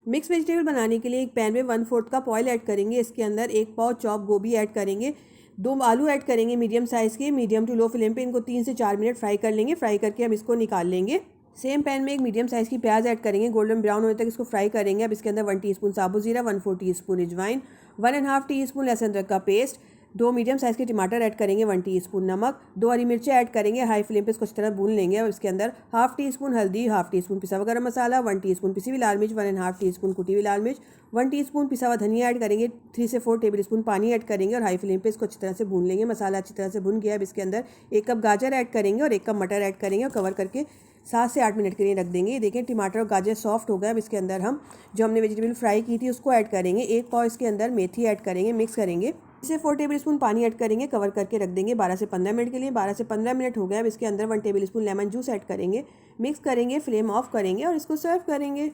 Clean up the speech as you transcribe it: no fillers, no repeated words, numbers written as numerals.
Mix vegetable बनाने के लिए एक पैन में 1/4 कप ऑयल ऐड करेंगे। इसके अंदर 1 पाव चॉप गोभी ऐड करेंगे, 2 आलू ऐड करेंगे मीडियम साइज़ के। मीडियम टू लो फ्लेम पे इनको 3 से 4 मिनट फ्राई कर लेंगे। फ्राई करके हम इसको निकाल लेंगे। सेम पैन में एक मीडियम साइज़ की प्याज ऐड करेंगे, गोल्डन ब्राउन होने तक इसको फ्राई करेंगे। अब इसके अंदर 1 टीस्पून साबुत जीरा, 1/4 टीस्पून अजवाइन, 1.5 टीस्पून लहसुन अदरक का पेस्ट, 2 मीडियम साइज़ के टमाटर ऐड करेंगे, 1 टीस्पून नमक, 2 हरी मिर्चें ऐड करेंगे। हाई फ्लेम पे इसको अच्छी तरह भून लेंगे। और इसके अंदर 1/2 टीस्पून हल्दी, 1/2 टीस्पून पिसा हुआ गरम मसाला, 1 टीस्पून पिसी हुई लाल मिर्च, 1.5 टीस्पून कुटी हुई लाल मिर्च, 1 टीस्पून पिसा हुआ धनिया ऐड करेंगे। 3 से 4 टेबलस्पून पानी ऐड करेंगे और हाई फ्लेम पे इसको अच्छी तरह से भून लेंगे। मसाला अच्छी तरह से भून गया। अब इसके अंदर 1 कप गाजर ऐड करेंगे और 1 कप मटर ऐड करेंगे और कवर करके 7 से 8 मिनट के लिए रख देंगे। ये देखें टमाटर और गाजर सॉफ्ट हो गया। अब इसके अंदर हम जो हमने वेजिटेबल फ्राई की थी उसको ऐड करेंगे। 1 पाव इसके अंदर मेथी ऐड करेंगे, मिक्स करेंगे। इसे 4 टेबलस्पून पानी ऐड करेंगे, कवर करके रख देंगे 12 से 15 मिनट के लिए। 12 से 15 मिनट हो गए। अब इसके अंदर 1 टेबलस्पून लेमन जूस ऐड करेंगे, मिक्स करेंगे, फ्लेम ऑफ करेंगे और इसको सर्व करेंगे।